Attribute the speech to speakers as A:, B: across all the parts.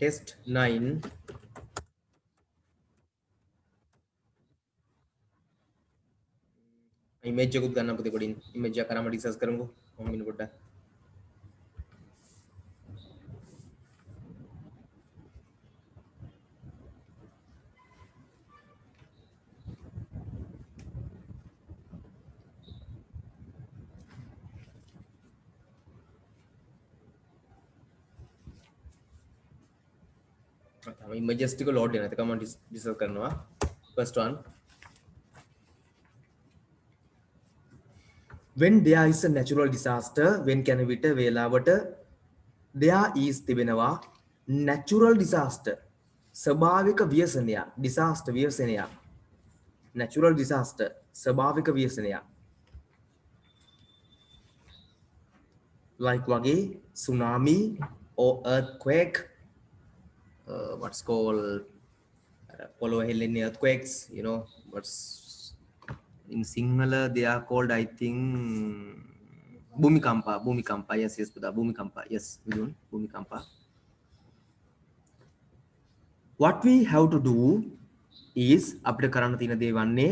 A: test 9 image එකකුත් ගන්න පුතේ පොඩි image එකක් කරාම රිසර්ච් කරමුකෝ මම ඉන්න පොඩ්ඩක් images ටික load වෙනවා ඒක මම රිසර්ච් කරනවා first one when there is a natural disaster when කැනවිට වේලාවට there is තිබෙනවා natural disaster ස්වභාවික ව්‍යසනයක් disaster ව්‍යසනයක් natural disaster ස්වභාවික ව්‍යසනයක් like වගේ tsunami or earthquake what's called පොළොව හෙල්ලෙන earthquakes you know what's in Sinhala they are called I think bhumikampa yes bhumikampa yes bhumikampa what we have to do is අපිට කරන්න තියෙන දේ වන්නේ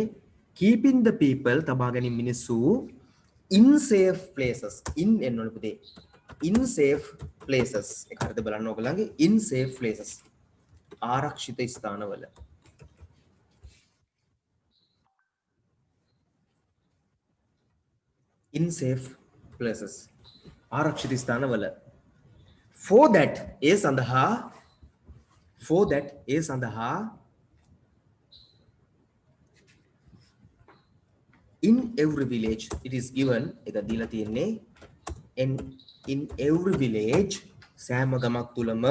A: keeping the people තබා ගැනීම මිනිස්සු in safe places in එන්නවලු පුතේ in safe places එක හරියට බලන්න ඕගොල්ලන්ගේ in safe places ආරක්ෂිත ස්ථානවල in safe places ආරක්ෂිත ස්ථානවල for that ඒ සඳහා in every village it is given එක දීලා තියෙන්නේ in every village සෑම ගමක් තුලම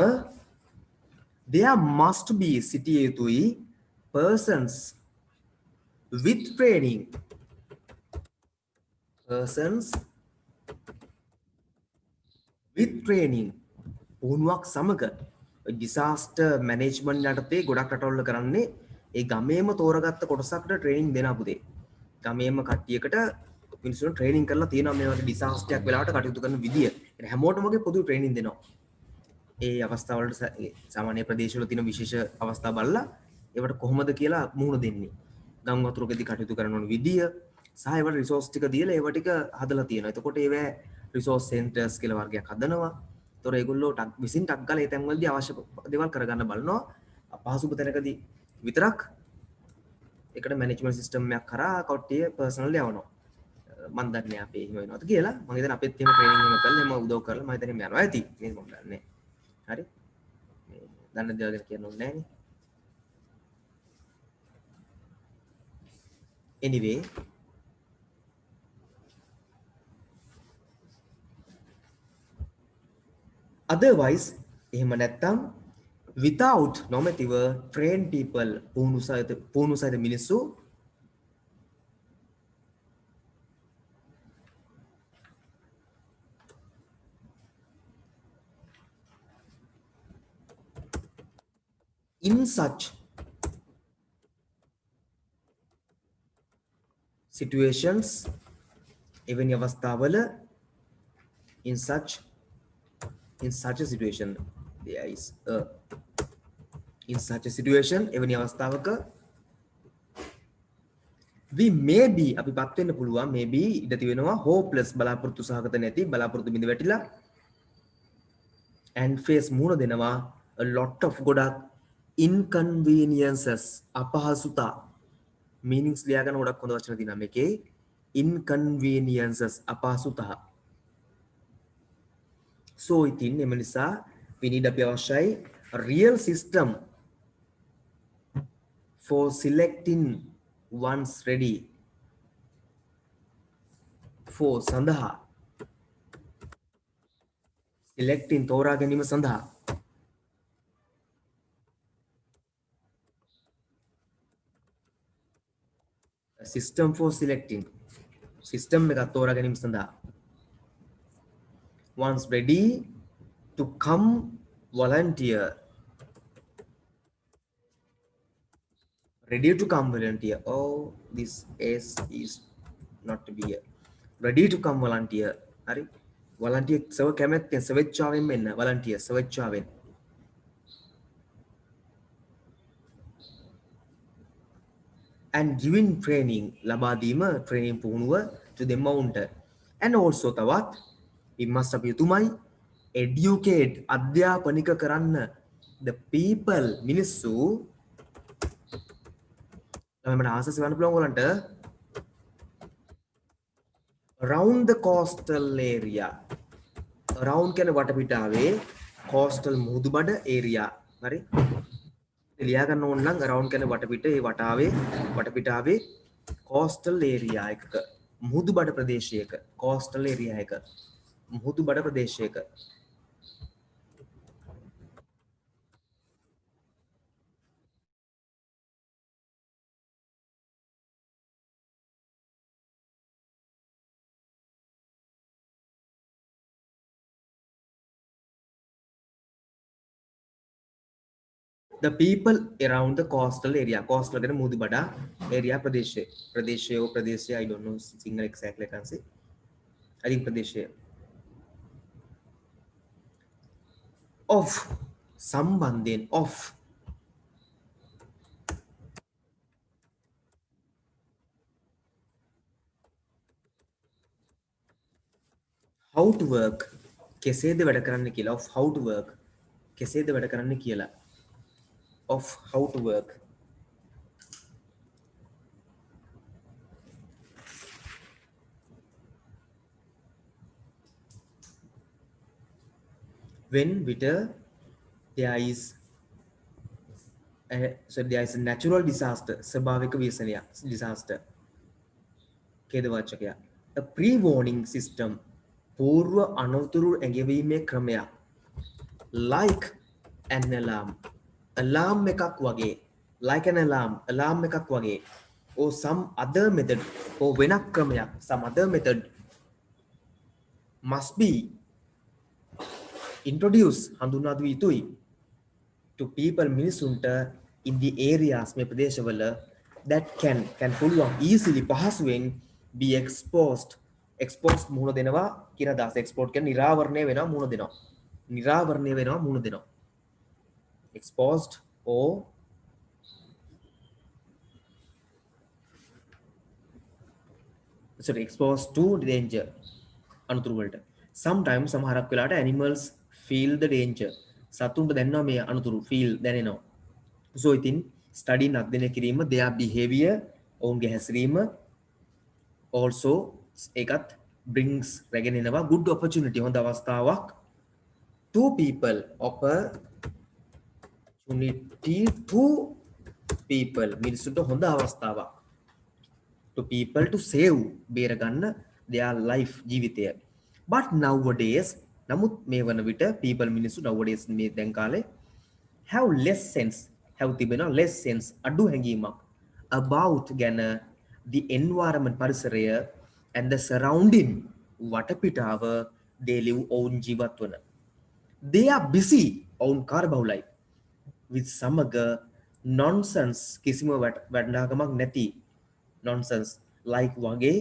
A: there must be සිටිය යුතුයි persons with training පුහුණුවක් සමග disaster management යටතේ ගොඩක් රටවල් කරන්නේ ඒ ගමේම තෝරගත්ත කොටසකට ට්‍රේනින් දෙනවා පුතේ ගමේම කට්ටියකට මිනිස්සුන්ට ට්‍රේනින් කරලා තියෙනවා මේ වගේ disaster එකක් වෙලාවට කටයුතු කරන විදිය ඒ හැමෝටම වගේ පොදු ට්‍රේනින් දෙනවා ඒ අවස්ථාවලට සාමාන්‍ය ප්‍රදේශවල තියෙන විශේෂ අවස්ථා බලලා ඒවට කොහොමද කියලා මුහුණ දෙන්නේ ගම් වතුරකදී කටයුතු කරන ඕන විදිය සහ ඒවට රිසෝස් ටික දීලා ඒව ටික හදලා තියෙනවා. එතකොට ඒවැ රිසෝස් සෙන්ටර්ස් කියලා වර්ගයක් හදනවා. ඒතොර ඒගොල්ලෝ විසින් ටක් ගාලා ඒ තැන්වලදී අවශ්‍ය දේවල් කරගන්න බලනවා. අපහසුම තැනකදී විතරක් ඒකට මැනේජ්මන්ට් සිස්ටම් එකක් කරා කට්ටිය පර්සනල් යවනවා. මම දන්නේ අපේ එහෙම වෙනවද කියලා. මම හිතන්නේ අපෙත් එහෙම ට්‍රේනින් එකක් කරලා එහෙම උදව් කරලා මම හිතන්නේ යනවා ඇති. මේක මම දන්නේ. හරි. මේ දන්න දේවල් ගැන කියන්න ඕනේ නැහැ නේ. Anyway otherwise එහෙම නැත්තම් without normative trained people පුහුණු සහිත මිනිස්සු in such situations එවැනි අවස්ථාවල in such a situation there is a in such a situation එවැනි අවස්ථාවක we may be අපි පත් වෙන්න පුළුවන් maybe ඉඩ තියෙනවා hopeless බලාපොරොත්තු සහගත නැති බලාපොරොත්තු බිඳ වැටිලා and face මුහුණ දෙනවා a lot of ගොඩක් inconveniences අපහසුතා meanings ලියා ගන්න ගොඩක් හොඳ වචන තියෙනවා මේකේ inconveniences අපහසුතා so ඉතින් එම නිසා we need අපි අවශ්‍යයි real system for selecting one's ready for සඳහා selecting තෝරා ගැනීම සඳහා system for selecting system එකක් තෝරා ගැනීම සඳහා once ready to come volunteer oh this s is not to be here ready to come volunteer hari volunteer සව කැමැත්තෙන් ස්වේච්ඡාවෙන් මෙන්න volunteer ස්වේච්ඡාවෙන් and giving training ලබා දීම training පුහුණුව to the amount and also තවත් we must අපි යුතුමයි educate අධ්‍යාපනික කරන්න the people මිනිස්සු මට ආසස් වන්න පුළුවන් ඔයගලන්ට around the coastal area around කියන වටපිටාවේ coastal මුහුදුබඩ area හරි ලියා ගන්න ඕන නම් around කියන වටපිට ඒ වටපිටාවේ coastal area එකක මුහුදුබඩ ප්‍රදේශයක coastal area එක මුහුදුබඩ ප්‍රදේශයක the people around the coastal area coastal කියන මුහුදුබඩ area ප්‍රදේශය I don't know single exactly I can say I think ප්‍රදේශය of සම්බන්ධයෙන් of how to work කෙසේද වැඩ කරන්න කියලා of how to work කෙසේද වැඩ කරන්න කියලා of how to work when Witter there is there is a natural disaster ස්වභාවික ව්‍යසනයක් disaster ඛේදවාචකයක් a pre-warning system పూర్ව අනතුරු ඇඟවීමේ ක්‍රමයක් like an alarm එකක් වගේ like an alarm එකක් වගේ or some other method or වෙනක් ක්‍රමයක් some other method must be introduced හඳුන්වා දිය යුතුයි to people මිනිසුන්ට in the areas මේ ප්‍රදේශවල that can පුළුවන් easily පහසුවෙන් be exposed මුහුණ දෙනවා කියන අදහස export කියන්නේ නිරාවරණය වෙනවා මුහුණ දෙනවා exposed or sorry exposed to danger අනතුරු වලට sometimes සමහරක් වෙලාවට animals feel the danger සතුන්ට දැනෙනවා මේ අනතුරු feel දැනෙනවා so ඉතින් study අධ්‍යයනය කිරීම their behavior ඔවුන්ගේ හැසිරීම also ඒකත් brings රැගෙන එනවා good opportunity හොඳ අවස්ථාවක් to people opportunity to people මිනිස්සුන්ට හොඳ අවස්ථාවක් to people to save බේරගන්න their life ජීවිතය but nowadays නමුත් මේ වන විට people මිනිස්සු nowadays මේ දැන් කාලේ have less sense have තිබෙනවා less sense අඩු හැඟීමක් about ගැන the environment පරිසරය and the surrounding වටපිටාව they live ඔවුන් ජීවත් වන they are busy ඔවුන් කාර්යබහුලයි with සමග nonsense කිසිම වටිනාකමක් නැති nonsense like වගේ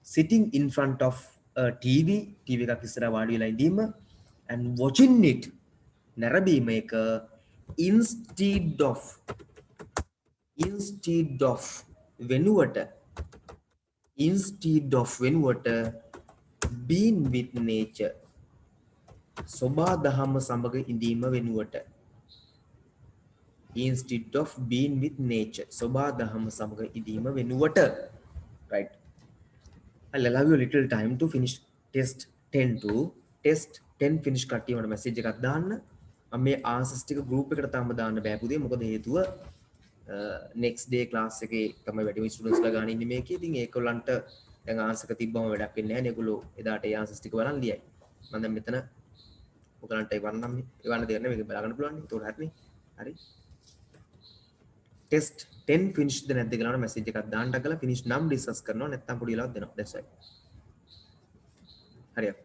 A: sitting in front of a TV එකක් ඉස්සරහා වාඩි වෙලා ඉඳීම and watching it නැරඹීම එක instead of වෙනුවට being with nature සබා දහම සමග ඉඳීම වෙනුවට instead of being with nature සබා දහම සමග ඉඳීම වෙනුවට right I'll allow you a little time to finish test 10 finish කට්ටිය මට message එකක් දාන්න මම මේ answers ටික group එකට තාම දාන්න බෑ පුතේ මොකද හේතුව next day class එකේ තමයි වැඩිම students ලා ගන්න ඉන්නේ මේකේ ඉතින් ඒගොල්ලන්ට දැන් answer එක තිබ්බම වැඩක් වෙන්නේ නැහැ නේ ඒගොල්ලෝ එදාට ඒ answers ටික බලන් ලියයි මම දැන් මෙතන ඔයගලන්ට එවන්නම් එවන්න දෙන්න මේක බලාගන්න පුළුවන් නේ ඒක හරිනේ හරි test 10 finish ද නැද්ද කියලා message එකක් දාන්න ගලා finish නම් discuss කරනවා නැත්නම් පොඩි වෙලාවක් දෙනවා that's right හරියට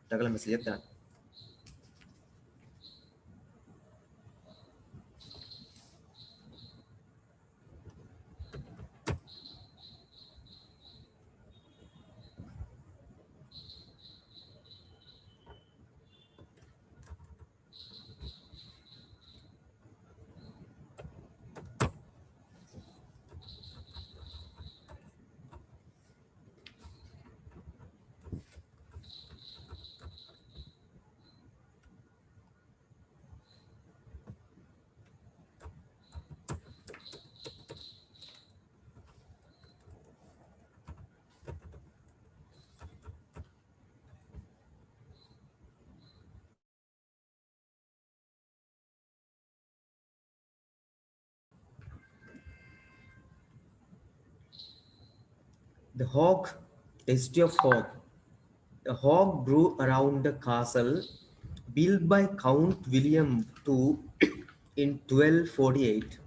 A: දාගලා message එකක් දාන්න The hog, the history of hog. The hog grew around the castle built by Count William II in 1248.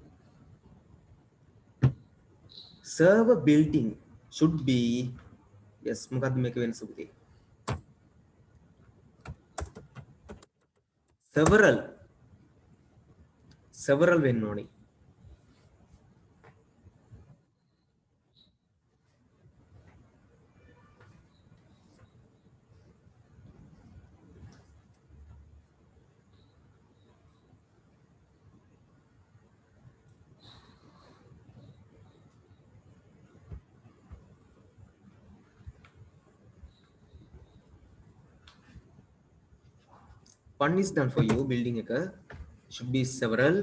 A: Server building should be, yes, මොකක්ද මේක වෙනස පුතේ? several වෙන්න ඕනේ. One is done for you. Building එක should be several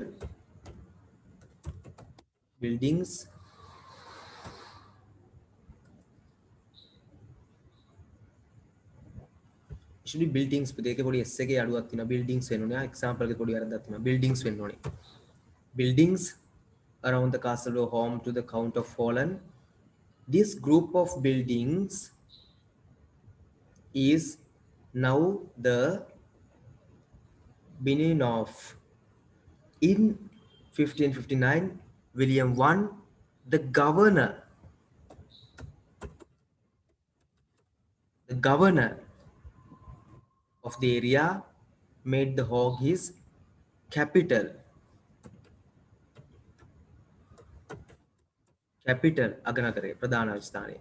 A: buildings should be buildings පුතේ ඒකේ පොඩි s එකේ අඩුවක් තියෙනවා buildings වෙන්න ඕනේ example එකේ පොඩි වැරද්දක් තියෙනවා buildings වෙන්න ඕනේ buildings around the castle were home to the Count of Fallen. This group of buildings is now the Binnenhof. In 1559, William I, the governor of the area, made the Hague his capital. අගනකරේ ප්‍රධාන ස්ථානය.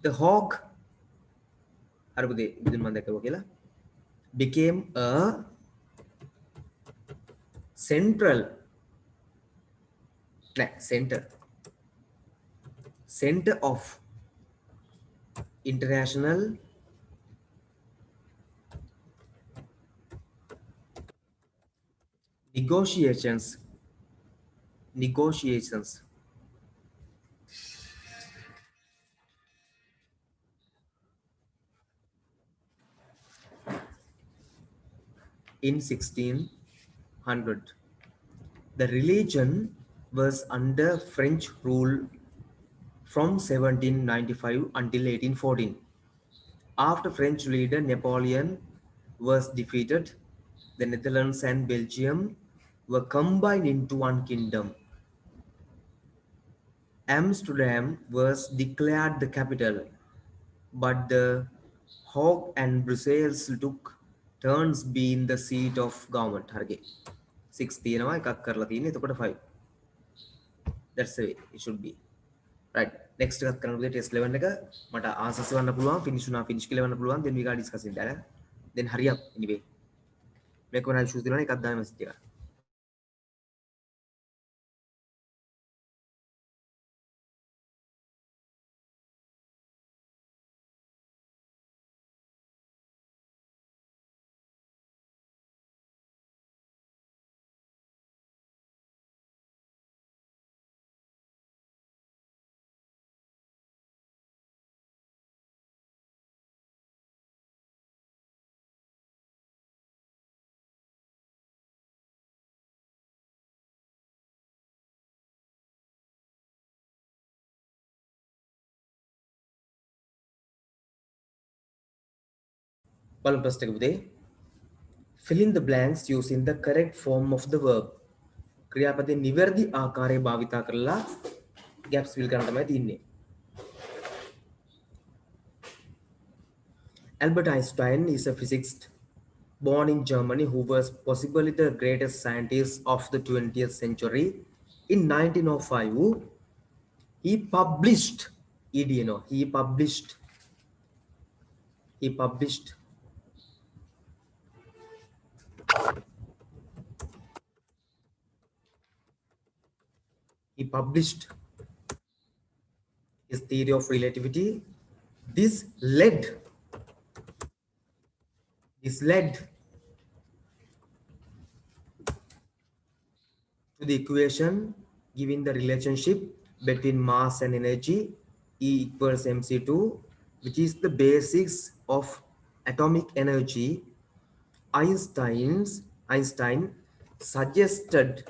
A: The Hague අරබුදේ ඉදින් මම දැක්කව කියලා became a center of international negotiations in 1600. The religion was under French rule from 1795 until 1814. After French leader Napoleon was defeated, the Netherlands and Belgium were combined into one kingdom. Amsterdam was declared the capital, but the Hague and Brussels took turns being the seat of government. හරිගේ 6 තියෙනවා එකක් කරලා තියෙන්නේ එතකොට 5. That's the way it should be. Right, next එකක් කරන්න පුතේ test 11 එක මට answers ගන්න පුළුවන් finish උනා finish කියලා ගන්න පුළුවන් then we got discussing that. Then hurry up anyway. මේක වෙන issues තියෙනවා එකක් දාන්න message එකක්. බලමු ප්‍රශ්න එක පුතේ. Fill in the blanks using the correct form of the verb. ක්‍රියාපදයේ නිවැරදි ආකාරයේ භාවිතා කරලා gaps fill කරන්න තමයි තියෙන්නේ. Albert Einstein is a physicist born in Germany who was possibly the greatest scientist of the 20th century. In 1905, he published his theory of relativity. This led to the equation giving the relationship between mass and energy E equals mc2, which is the basics of atomic energy. Einstein suggested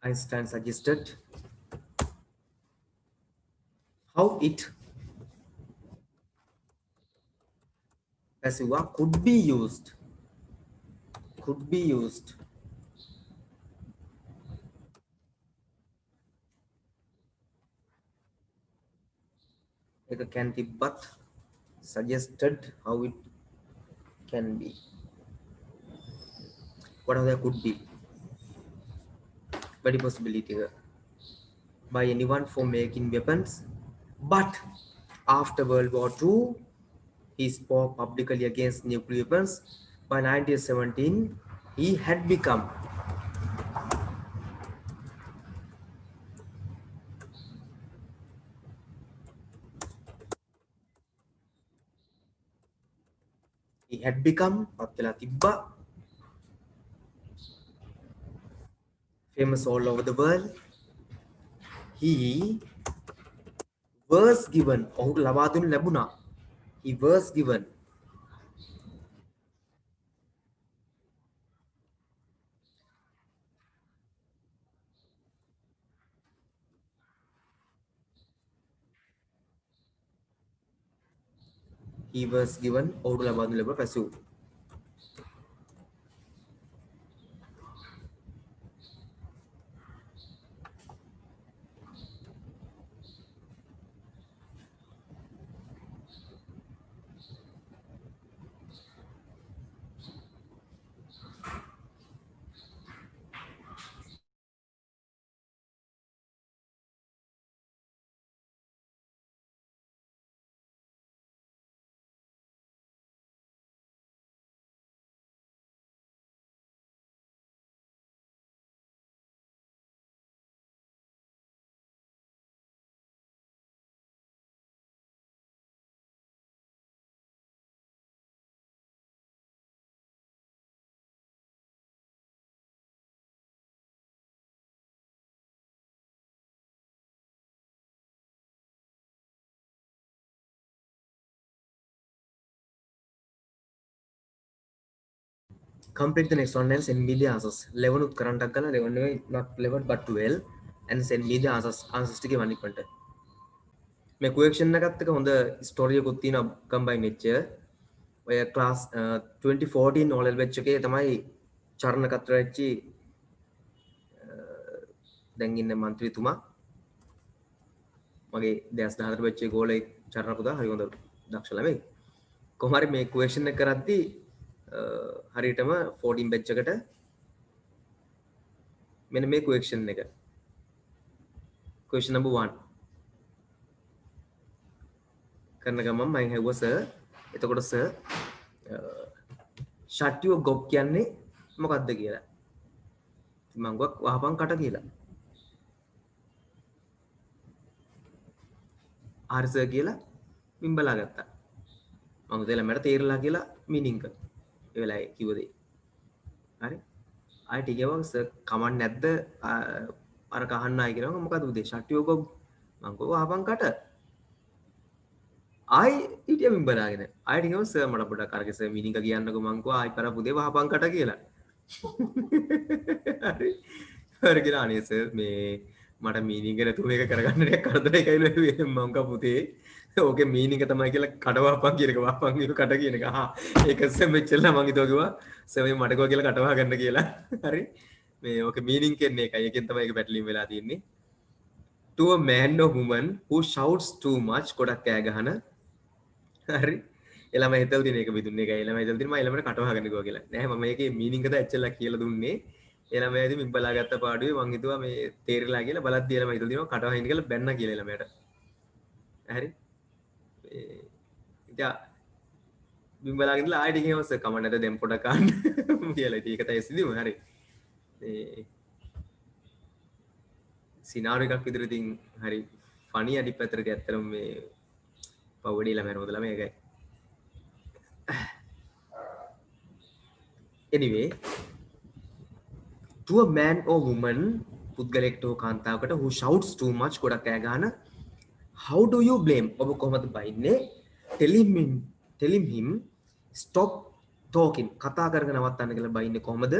A: Einstein suggested how it passive verb could be used like a can be but suggested how it can be. What other could be? Very possibility by anyone for making weapons. But after World War II, he spoke publicly against nuclear weapons. By 1917, he had become පත් වෙලා තිබ්බා famous all over the world. He was given ඔහුට ලබා දුන්න ලැබුණා. He was given ඔහුට ලබා දුන්න ලැබුණ passive. Complete the next one and send me the answers. 11 කරන්ටක් ගන්න 11 නෙවෙයි not 11 but 12 and send me the answers ටික වන්නි පන්ට. මේ question එකත් එක හොඳ ස්ටෝරි එකකුත් තියෙනවා combine වෙච්ච. ඔය class 2014 O level batch එකේ තමයි චරණ කතරච්චි දැන් ඉන්න මන්ත්‍රීතුමා මගේ 2014 batch එකේ ගෝලේ චරණ පුතා හරි හොඳ දක්ෂ ළමයි. කොහොම හරි මේ question එක කරද්දී හරියටම 14 batch එකට මෙන්න මේ question එක. question number 1 කරන ගමන් මම හෙව්වා සර් එතකොට සර් shut your gob කියන්නේ මොකක්ද කියලා. මම ගොක් වහපන් කට කියලා. හරි සර් කියලා මින් බලා ගත්තා. මම උදේලා මට තේරලා කියලා මීනින්ග් එක. ඒ වෙලාවේ කිව්ව දේ. හරි. ආයෙ ටික ගමන් සර් කමන්න නැද්ද අර කහන්න ආයි කියනවා මොකද උදේ shut your gob මම ගොක් වහපන් කට. ආයි හිටිය මින් බලාගෙන ආයෙ ටික ගමන් සර් මට පොඩ්ඩක් අරගෙන සර් මීනින්ග් එක කියන්නකෝ මං කිව්වා ආයි පර උදේ වහපන් කට කියලා. හරි. හරි කියලා අනේ සර් මේ මට මීනින්ග නැතුව මේක කරගන්න ටිකක් කරදරයි කියලා මම කව පුතේ ඕකේ මීනින්ග තමයි කියලා කඩවපන් කියන එක වහපන් කියන කට කියන එක. ආ ඒක සර් මෙච්චරලා මං හිතුවා කිව්වා සර් මේ මට කිව්වා කියලා කටවහ ගන්න කියලා. හරි. මේ ඕකේ මීනින්ග් කියන්නේ ඒකයි. ඒකෙන් තමයි ඒක පැටලීම් වෙලා තියෙන්නේ. To a man or woman who shouts too much ගොඩක් කෑ ගහන. හරි. එළම හිතල් දින එක විදුන්නේ එකයි. එළම හිතල් දින මම එළමට කටවහ ගන්න කිව්වා කියලා. නෑ මම මේකේ මීනින්ග ද ඇච්චලා කියලා දුන්නේ. එළමයාදී මින් බලාගත්ත පාඩුවේ මං හිතුවා මේ තේරිලා කියලා බලද්දී එළම හිතලා දිනවා කටවහ ඉන්න කියලා බැන්න කියලා එළමයට. හරි. ඉතින් මින් බලාගෙන ඉඳලා ආයෙත් කියනවා සර් කමන්න නැද දැන් පොඩක් අහන්න කියලා. ඉතින් ඒක තමයි සිදුවම හරි. මේ සිනාරියෝ එකක් විතර ඉතින් හරි ෆනි අනිත් පැත්තට ඇත්තටම මේ පවුඩේ ළමයන් හොද ළමයි ඒකයි. anyway to a man or woman පුද්ගලෙක්ට හෝ කාන්තාවකට who shouts too much ගොඩක් කෑ ගහන how do you blame ඔබ කොහොමද බයින්නේ telling him stop talking කතා කරගෙන නවත්තන්න කියලා බයින්නේ කොහොමද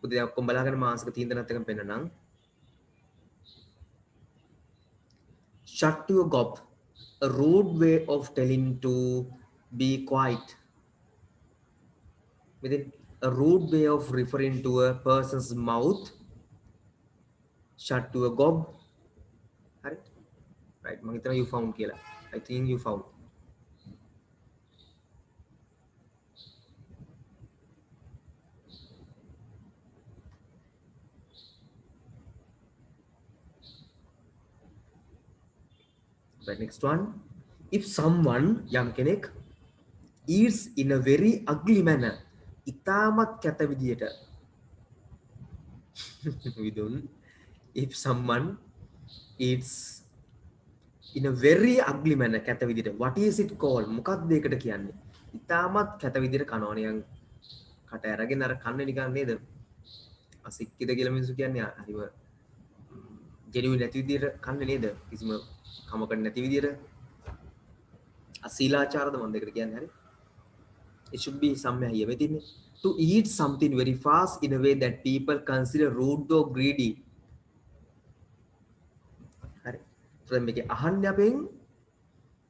A: උදේ ඔක්කොම බලාගෙන මානසික තීන්දුවයක් එකම පෙන්නනම් shut your gob, a rude way of telling to be quiet. Within a rude way of referring to a person's mouth, shut to a gob. Right? Right. Mangitana you found kila. I think you found. Right. Next one. If someone, yam kenek, eats in a very ugly manner, itamat kata vidiyata. We don't. If someone eats in a very ugly manner, කැත විදිහට, what is it called? මොකක්ද ඒකට කියන්නේ? ඉතාමත් කැත විදිහට කනවා නිකන් කට ඇරගෙන අර කන්නේ නිකන් නේද? අසික්කිත කියලා මිනිස්සු කියන්නේ හරිම ජෙනුයින් නැති විදිහට කන්නේ නේද? කිසිම කමකට නැති විදිහට අසීලාචාරද මන් දෙකට කියන්නේ හරි? It should be somewhere here. මෙතින්නේ to eat something very fast in a way that people consider rude or greedy. හරි. so මේකේ අහන්නේ අපෙන්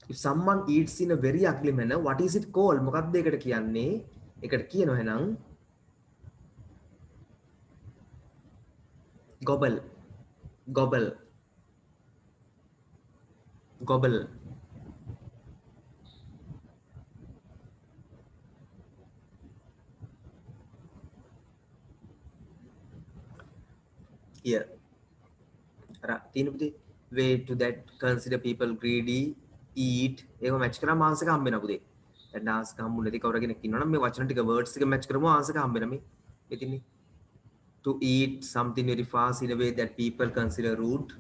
A: if someone eats in a very ugly manner, what is it called? මොකක්ද ඒකට කියන්නේ? ඒකට කියනවා එහෙනම් gobble, gobble, gobble. Here, තියෙන way to that consider people greedy, eat. ඒක මැච් කරාම ආන්සර් එක හම්බ වෙනවා පුතේ. දැන් ආන්සර් එක හම්බුනේ නැති කවුරු කෙනෙක් ඉන්නවනම් මේ වචන ටික words ටික මැච් කරමු ආන්සර් එක හම්බ වෙනවා මේ. මෙතින්නේ to eat something very fast in a way that people consider rude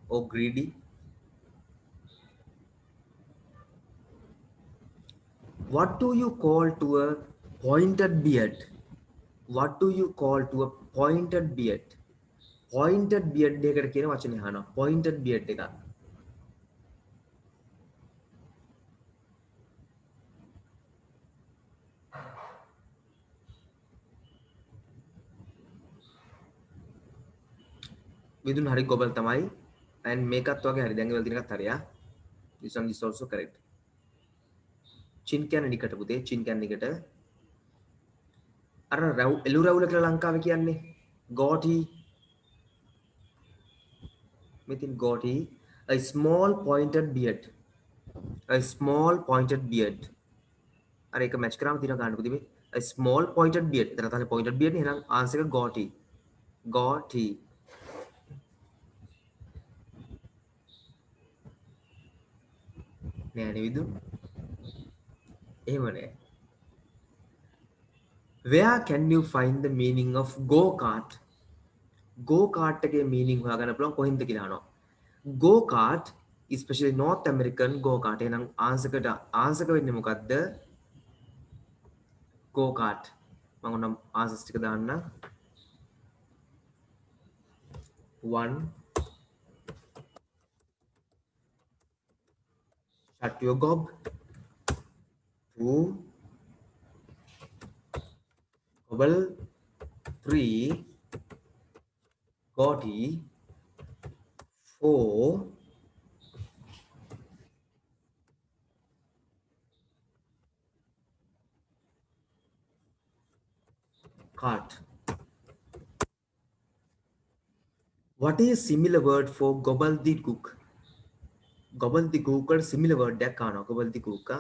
A: or greedy. What do you call to a pointed beard? What do you call to a pointed beard? Pointed beard එකකට කියන වචනේ අහනවා. Pointed beard එක. විදුන් හරි ගොබල් තමයි. and මේකත් වගේ හරි. දැන් ඒවල තියෙන එකත් හරි ආ. This one is also correct. chin කියන්නේ නිකට පුතේ. chin කියන්නේ නිකට. අර එළු රැවුල කියලා ලංකාවේ කියන්නේ. goatee. මෙතින් goatee. A small pointed beard. A small pointed beard. අර ඒක මැච් කරාම තියෙන ගන්න පුතේ මේ. A small pointed beard. එතන තමයි pointed beard නේ. එහෙනම් ආන්සර් එක goatee. goatee. නෑනේ විදු. එහෙම නෑ. Where can you find the meaning of go kart? Go kart එකේ meaning හොයාගන්න පුළුවන් කොහෙන්ද කියලා අහනවා. Go kart especially North American go kart. එහෙනම් ආන්සර් එක වෙන්නේ මොකද්ද? Go kart. මම ඔන්න ආන්සර්ස් ටික දාන්න. 1 shut your gob. 2 gobble. 3 goatee. 4 cart. What is similar word for gobbledygook? gobbledygook similar word එකක් ගන්නවා. gobbledygook.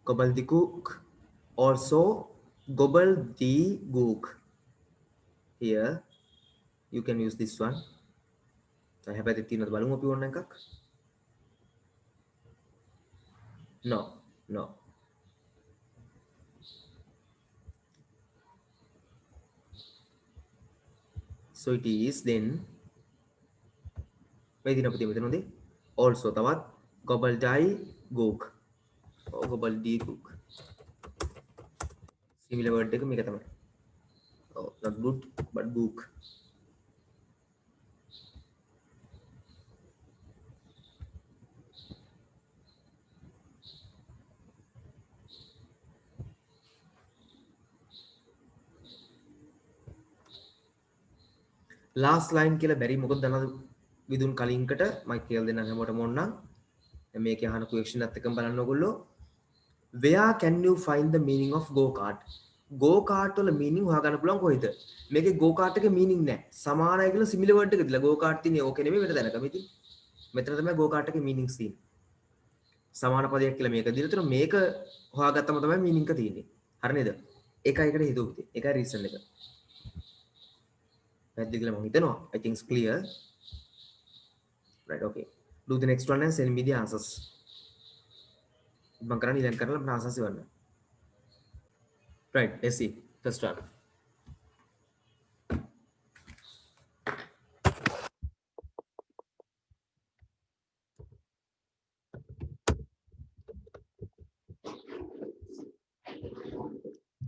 A: gobbledygook, also gobbledygook. Here you can use this one. හැබැයි තියෙනවද බලමු අපි ඕන එකක්. No, no. So it is then මේ දින අපිට මෙතනදී also තවත් gobbledygook. gobbledygook. Similar word එක මේක තමයි. Oh, not good but book. last line කියලා බැරි මොකද දන්නවද විදුන් කලින්කට මම කියලා දෙන්නම් හැමෝටම ඕනනම් මේකේ අහන question එකත් එක්කම බලන්න ඕගොල්ලෝ where can you find the meaning of go kart go kart වල meaning හොයාගන්න පුළුවන් කොහෙද මේකේ go kart එකේ meaning නැහැ සමානයි කියලා similar word එක දීලා go kart තියෙන්නේ ඕකේ නෙමෙයි මෙතන දැනගම ඉතින් මෙතන තමයි go kart එකේ meanings තියෙන්නේ සමාන පදයක් කියලා මේක දීලා තියෙනවා මේක හොයාගත්තම තමයි meaning එක තියෙන්නේ හරි නේද ඒකයි එකට හේතුව පුතේ ඒකයි reason එක පැහැදිලි කියලා මම හිතනවා I think it's clear right okay do the next one and send me the answers මම කරන්නේ ඉලක්ක කරලා මම answers ඉවරන right let's see first one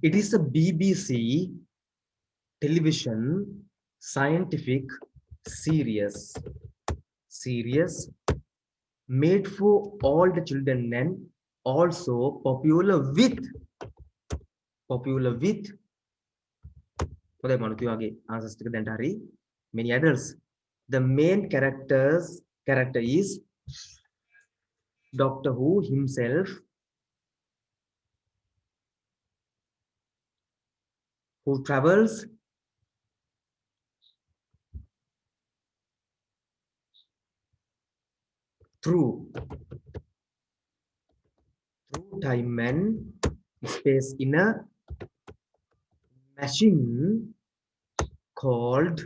A: it is a BBC television scientific series made for all the children and also popular with හොඳයි මනුතිය වගේ answers ටික දැන්ට හරි many adults the main character is Doctor Who himself who travels through time and space in a machine called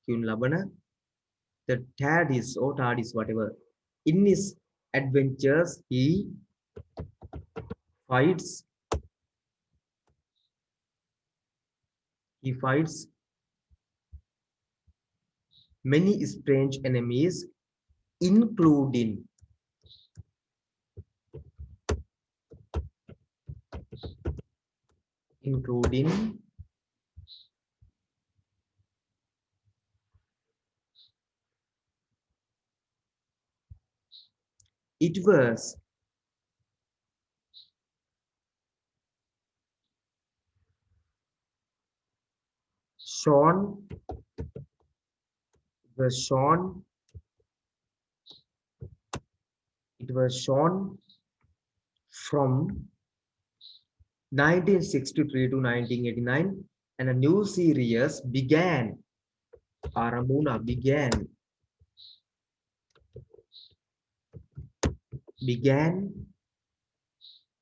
A: කියුන් ලබන the TARDIS whatever in his adventures he fights many strange enemies including it was shown from 1963 to 1989 and a new series began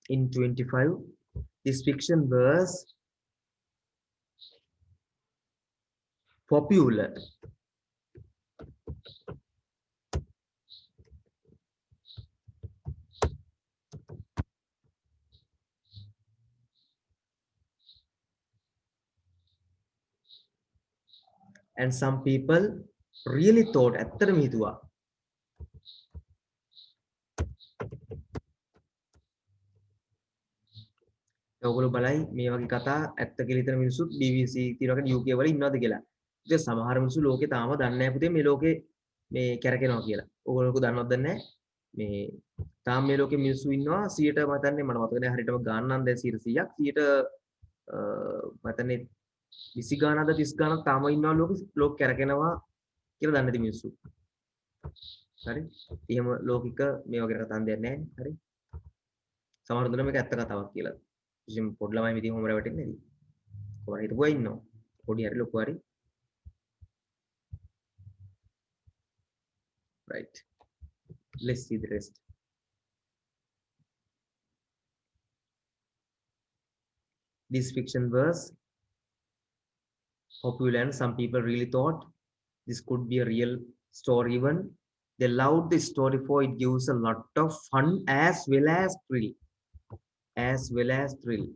A: in 25 this fiction was popular and some people really thought ඇත්තටම හිතුවා ඔයගොල්ලෝ බලයි මේ වගේ කතා ඇත්ත කියලා හිතන මිනිස්සුත් BBC කියන වගේ UK වල ඉන්නවද කියලා. ඉතින් සමහර මිනිස්සු ලෝකේ තාම දන්නේ නැහැ පුතේ මේ ලෝකේ මේ කැරකෙනවා කියලා. ඔයගොල්ලෝ දන්නවද දන්නේ නැහැ. මේ තාම මේ ලෝකේ මිනිස්සු ඉන්නවා 100ට මම හිතන්නේ මට මතක නැහැ හරියටම ගානක් නම් දැන් 100ක් 100ට මම හිතන්නේ 20 ගානක්ද 30 ගානක් තාම ඉන්නවා ලෝක කැරකෙනවා කියලා දන්නේ නැති මිනිස්සු. හරි? එහෙම ලෝකික මේ වගේ කතාන්දයක් නැහැ නේ. හරි? සමහර දුන්න මේක ඇත්ත කතාවක් කියලා. කිසිම පොඩි ළමයි විදිහ හොම රැවටෙන්නේ නැති. කොහොමද හිතපුවා ඉන්නවා. පොඩි හරි ලොකු හරි. Right. Let's see the rest. This fiction was popular and some people really thought this could be a real story even. They loved the story for it gives a lot of fun as well as thrill.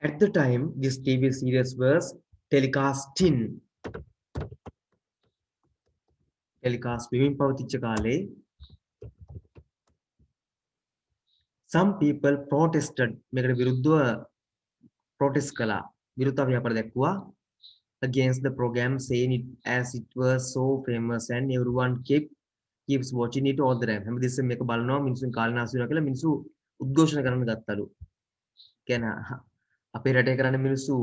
A: At the time this TV series was telecast වෙමින් පවතිච්ච කාලේ some people protested මේකට විරුද්ධව protest කළා විරුද්ධතාවය දැක්වුවා against the program saying it as it was so famous and everyone keeps watching it all the time හැමදෙස්සෙම මේක බලනවා මිනිස්සුන් කාලනාශ වෙනවා කියලා මිනිස්සු උද්ඝෝෂණ කරන්න ගත්තලු කියන්නේ අපේ රටේ කරන්නේ මිනිස්සු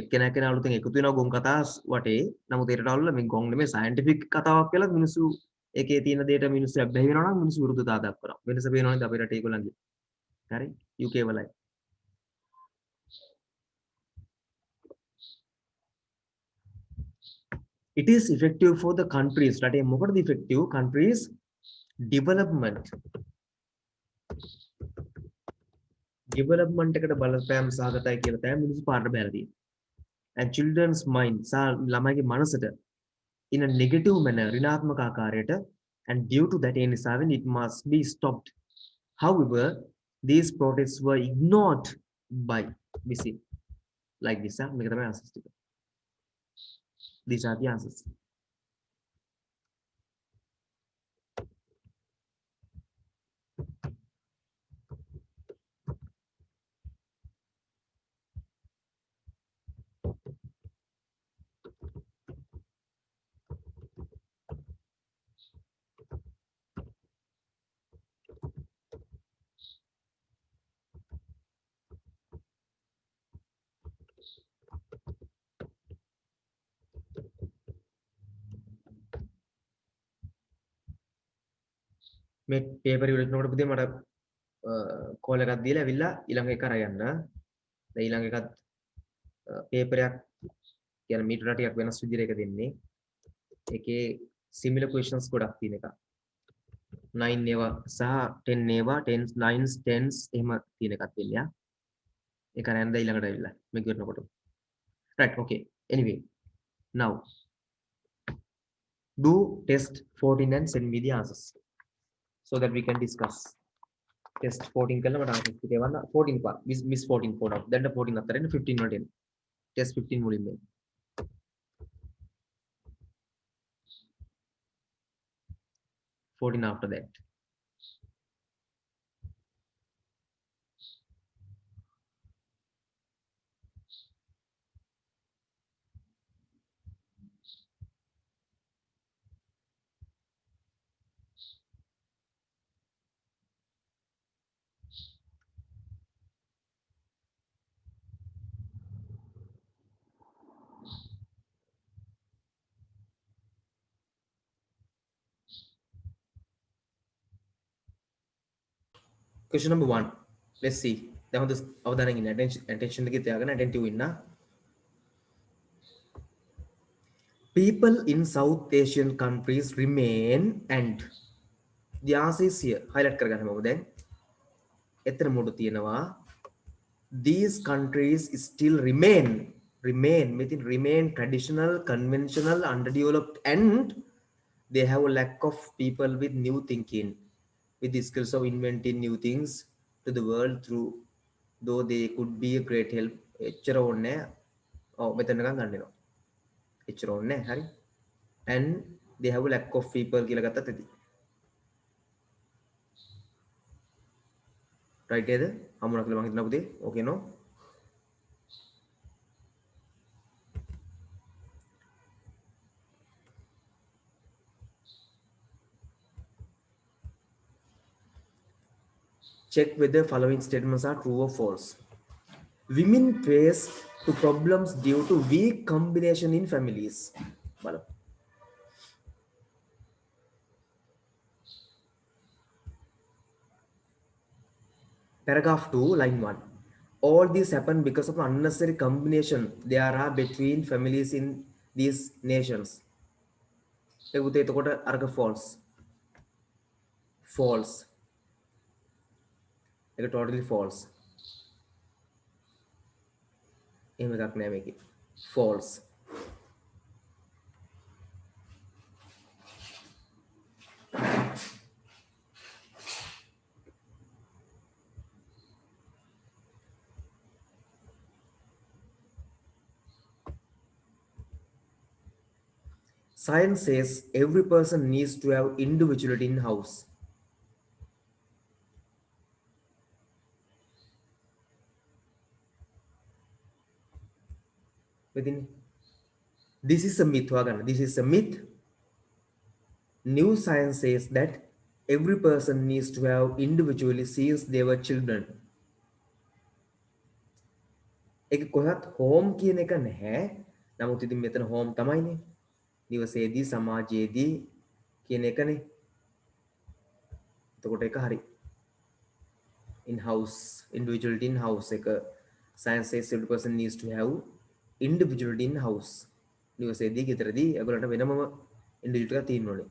A: එක්කෙනෙක් අලුතෙන් එකතු වෙනවා ගොන් කතා වටේ නමුත් ඒකට අවුල මේ ගොන් නෙමෙයි සයන්ටිෆික් කතාවක් කියලා මිනිස්සු ඒකේ තියෙන දෙයට මිනිස්සු අබ්බැහි වෙනවා නම් මිනිස්සු විරුද්ධතාව දක්වනවා වෙනස පේනවනේ අපේ රටේ ඒගොල්ලන්ගේ හරි UK වලයි it is effective for the countries රටේ මොකටද effective countries development එකට බලපෑම් සාගතයි කියලා තමයි මිනිස්සු පාරට බැලලා තියෙන්නේ and children's mind ළමයිගේ මනසට in a negative manner ඍණාත්මක ආකාරයට and due to that එනිසාවෙන් it must be stopped however these protests were ignored by BC like this මේක තමයි answers ටික these are the answers මේ පේපර් ඉවර කරනකොට පුතේ මට කෝල් එකක් දීලා ඇවිල්ලා ඊළඟ එක අරගෙන යන්න. දැන් ඊළඟ එකත් පේපර් එකක් කියන්නේ මීටර ටිකක් වෙනස් විදිහට එක දෙන්නේ. ඒකේ similar questions ගොඩක් තියෙන එක. 9 ඒවා සහ 10 ඒවා 10 9s 10s එහෙම තියෙන එකක් දෙන්නේ. ඒක අරන් දැන් ඊළඟට ඇවිල්ලා මේක කරනකොට. right okay anyway now do test 14 and send me the answers so that we can discuss test 14 කළා මට answers ටික එවන්න 14 පා miss 14 පොඩක් දැන් 14 අතරේ 15 වලට එන්න test 15 මුලින්ම එන්න 14 after that question number 1 let's see දැන් හොඳ අවධානයෙන් ඉන්න attention එකේ තියාගෙන attentive ඉන්න people in South Asian countries remain and the answer is here highlight කරගන්න මම දැන් එතන මොඩ තියෙනවා these countries still remain within remain traditional conventional underdeveloped and they have a lack of people with new thinking with the skills of inventing new things to the world through though they could be a great help එච්චර ඕනේ ඔව් මෙතන නිකන් ගන්න වෙනවා එච්චර ඕනේ හරි and they have a lack of people කියලා ගත්තත් ඇති right නේද හමුණා කියලා මම හිතනවා පුතේ okay no check whether following statements are true or false women face to problems due to weak combination in families බලමු paragraph 2 line 1 all this happen because of unnecessary combination there are between families in these nations එතකොට එතකොට අර්ග false ඒක totally false එහෙම එකක් නෑ මේකේ false Science says every person needs to have individuality in house. Within this is a myth. This is a myth. New science says that every person needs to have individually since they were children. ඒක කොහත් home කියන එක නැහැ. නමුත් ඉතින් මෙතන home තමයිනේ. නිවසේදී සමාජයේදී කියන එකනේ. එතකොට ඒක හරි. In house, individuality in house එක science says every person needs to have individuality in house. නිවසේදී ගෙදරදී ඒගොල්ලන්ට වෙනමම individuality එකක් තියෙන්න ඕනේ.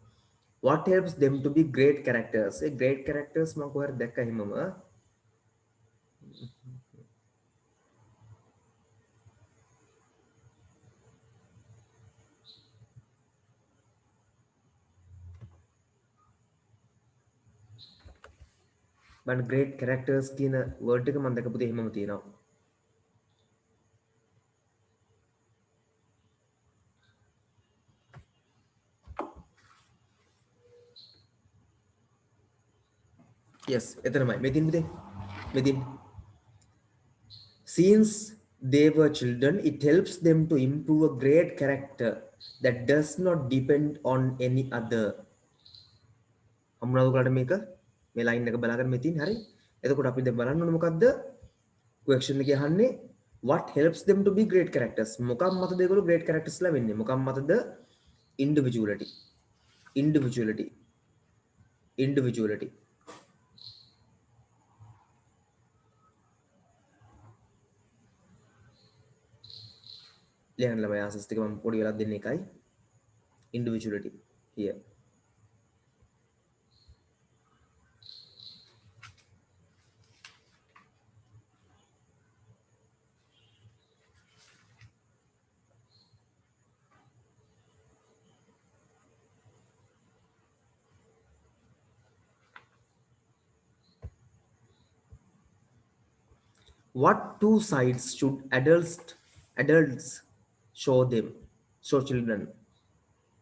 A: What helps them to be great characters? A great characters මම කොහරි දැක්ක හිමම but great characters කියන word එක මම දැකපු තේ හිමම තියෙනවා. Yes, එතනමයි. මෙතින් since they were children, it helps them to improve a great character that does not depend on any other. හම්බුණාද ඔයාලට මේක? මේ line එක බලාගන්න මෙතින් හරි. එතකොට අපි දැන් බලන්න ඕනේ මොකද්ද? question එකේ අහන්නේ what helps them to be great characters? මොකක් මතද ඒගොල්ලෝ great characters ලා වෙන්නේ? මොකක් මතද? individuality. ලියන්න ළමයි ආන්සර්ස් ටික මම පොඩි වෙලක් දෙන්න එකයි. Individuality here. What two sides should adults show children?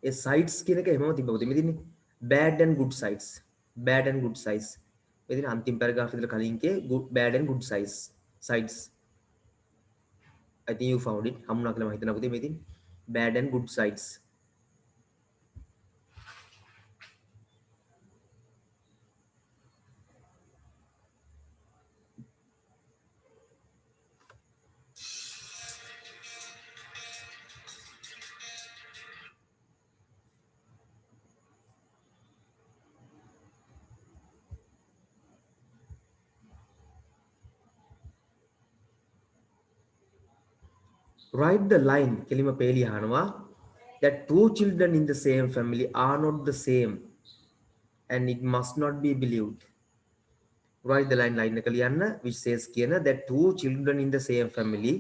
A: A sides කියන එක එහෙමම තිබ්බොත් මෙතනනේ bad and good sides. මෙතන අන්තිම paragraph විතර කලින් කේ good bad and good sides. I think you found it. හම්ුණා කියලා මම හිතනවා පුතේ මෙතන bad and good sides. Write the line කෙලිම පේලි අහනවා that two children in the same family are not the same and it must not be believed. Write the line එක ලියන්න which says කියන that two children in the same family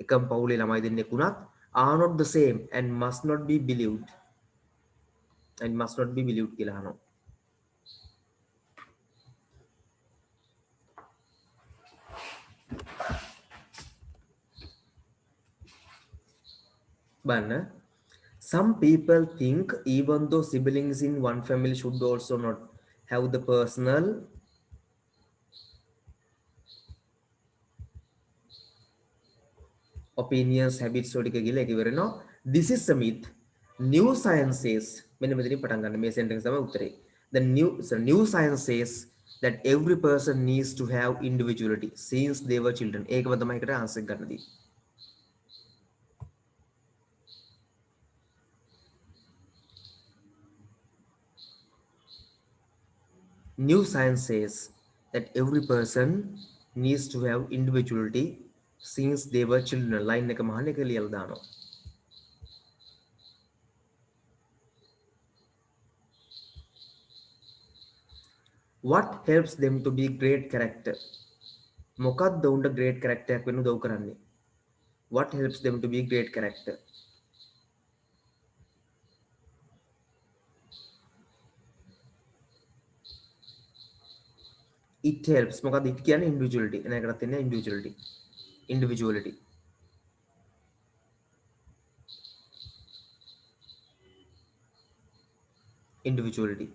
A: එකම පවුලේ ළමයි දෙන්නෙක් වුණත් are not the same and must not be believed. කියලා අහනවා. බලන්න some people think even though siblings in one family should also not have the personal opinions habits වලට ගිහලා ඒක ඉවරනවා. This is a myth. New science says මෙන්න මෙතනින් පටන් ගන්න මේ sentence තමයි උත්තරේ. The new science says that every person needs to have individuality since they were children. ඒකම තමයි එකට answer ගන්න දී. New science says that every person needs to have individuality since they were children. Line එක මහන්න එක ලියලා දානවා. What helps them to be great character? මොකක්ද උන්ට great character එකක් වෙන්න උදව් කරන්නේ? What helps them to be great character? It helps මොකක්ද it කියන්නේ individuality. එන එකකට තියෙන individuality. individuality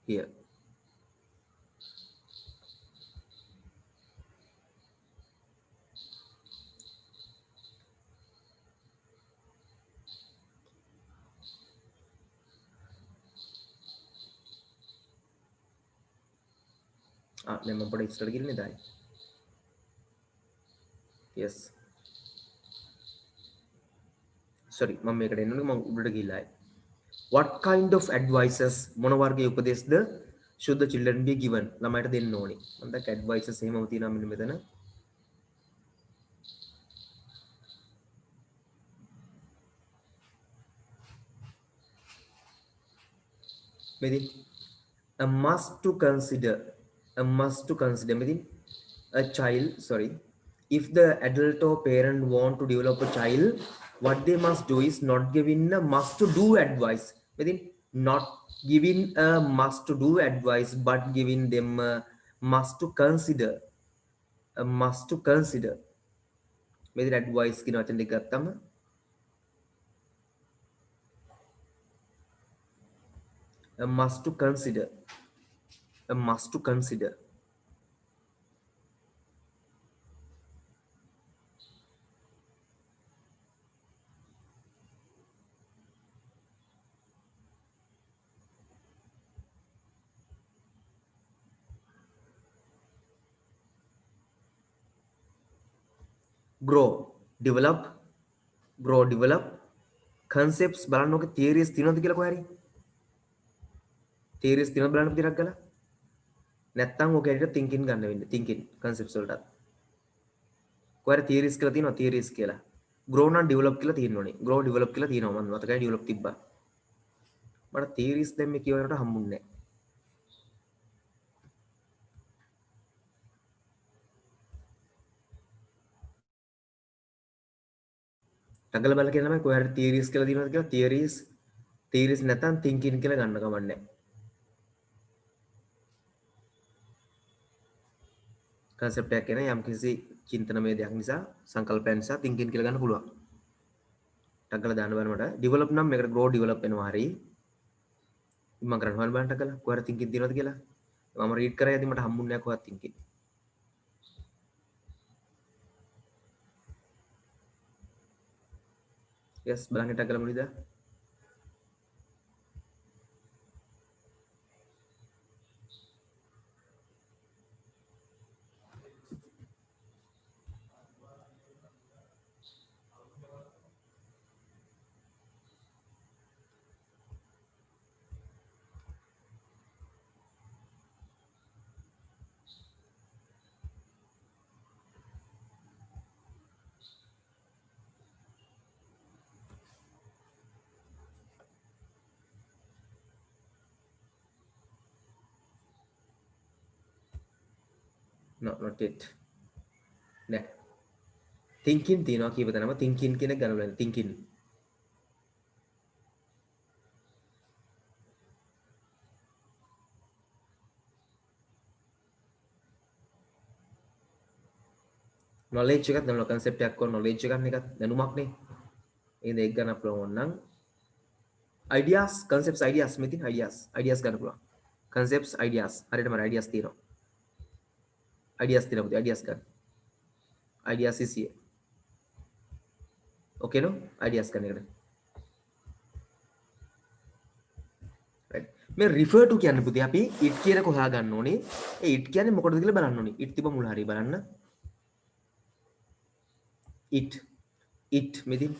A: here. දැන් මම පොඩ්ඩක් ඉස්සරහට ගිහින් ඉඳයි. yes sorry මම මේකට එන්න ඕනේ මම උඩට ගිහිල්ලා what kind of advices මොන වර්ගයේ උපදෙස්ද should the children be given ළමයට දෙන්න ඕනේ මම දැක්ක advices එහෙමම තියෙනවා මෙන්න මෙතන මෙදී a must to consider meaning a child sorry if the adult or parent want to develop a child what they must do is not giving a must to do advice meaning not giving a must to do advice but giving them a must to consider meaning advice කියන වචන දෙක ගත්තම a must to consider grow develop concepts බලන්න ඕකේ theories තියෙනවද කියලා කොහේ හරි theories තියෙනවද බලන්න ටිකක් ගලා නැත්තම් ඔක ඇරියට thinking ගන්න වෙන්නේ thinking concepts වලටත් කොහේ හරි theories කියලා තියෙනවා theories කියලා grow නම් develop කියලා තියෙනෝනේ grow develop කියලා තියෙනවා මම මතකයි develop තිබ්බා මට theories දැන් මේ කියවනකොට හම්බුන්නේ නැහැ ටගල බල කියන තමයි කොහේ හරි theories කියලා තියෙනවද කියලා theories නැත්තම් thinking කියලා ගන්න කමන්නේ concept එකක් කියන යම් කිසි චින්තනමය දෙයක් නිසා සංකල්පයන් නිසා thinking කියලා ගන්න පුළුවන් ටගල දාන්න බෑ මට develop නම් මේකට grow develop වෙනවා හරි මම කරන්න බලන්න ටගල කොහේ හරි thinking තියෙනවද කියලා මම read කරා යද්දි මට හම්බුන්නේ නැහැ කොහොමද thinking yes බලන්න ටගල මොනිද no not it නෑ thinking තියෙනවා කීප තැනම thinking කියන එක ගන්න බලන්න thinking knowledge එකක් දැනුම concept එකක් කො knowledge එකක් නේ එකක් දැනුමක් නේ එහෙනම් ඒක ගන්න පුළුවන් නම් ideas concepts ideas මෙතින් ideas ගන්න පුළුවන් concepts ideas හරියටම ideas තියෙනවා ideas ගන්න ideas is here okay no ideas ගන්න එකට right මේ refer to කියන්නේ පුතේ අපි it කියන එක හොයා ගන්න ඕනේ ඒ it කියන්නේ මොකටද කියලා බලන්න ඕනේ it තිබ්බ මුල හරිය බලන්න it මෙතින්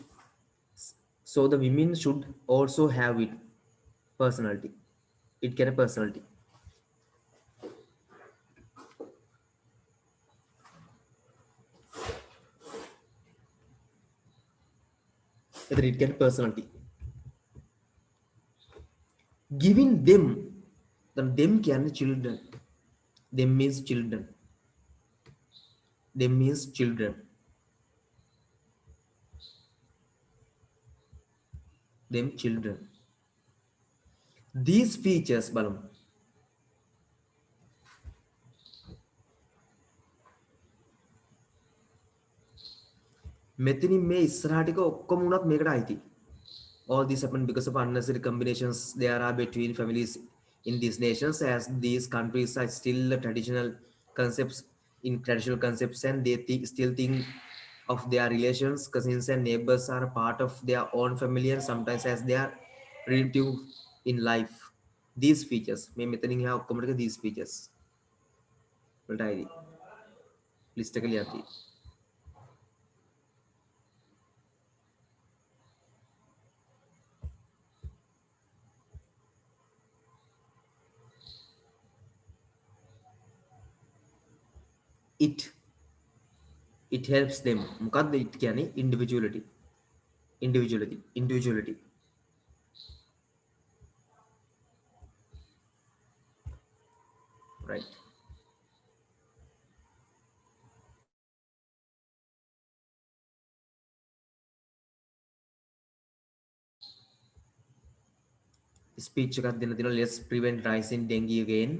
A: so the women should also have it personality it can a personality it can personality giving them them can children them means children them children these features බලමු මෙතනින් මේ ඉස්සරහ ටික ඔක්කොම උනත් මේකට අයිති All this happened because of unnecessary combinations there are between families in these nations, as these countries are still concepts traditional concepts, and they still think of their relations, cousins and neighbors are a part of their own family, and sometimes as they are relative in life. These features may මෙතනින් එහා ඔක්කොම ටික these features වලට අයිති list එක ලියද්දී it it helps them මොකක්ද it කියන්නේ individuality right. Speech එකක් දෙන්න තියෙනවා let's prevent rising dengue again.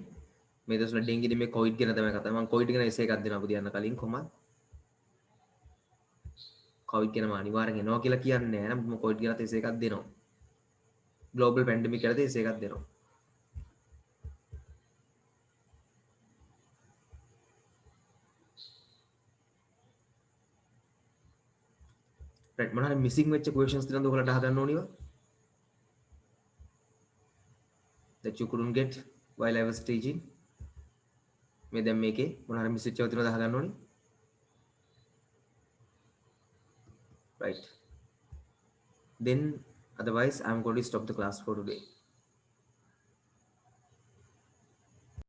A: මේ දවස්වල ඩෙන්ගි නෙමෙයි කොවිඩ් ගැන තමයි කතා. මම කොවිඩ් ගැන එසේ එකක් දෙනවා පුදියන්න කලින් කොහමද? කොවිඩ් ගැනම අනිවාර්යෙන් එනවා කියලා කියන්නේ නැහැ නේද? මම කොවිඩ් ගැනත් එසේ එකක් දෙනවා. ග්ලෝබල් පැන්ඩමික් ගැනත් එසේ එකක් දෙනවා. right මොනවාරි මිසින් වෙච්ච questions තියෙනවද ඔයාලට අහගන්න ඕනිව? that you couldn't get while I was teaching. මේ දැන් මේකේ මොනවාරි මිස් වෙච්ච ඒවා තියෙනවද අහගන්න ඕනි? right. Then otherwise I'm going to stop the class for today.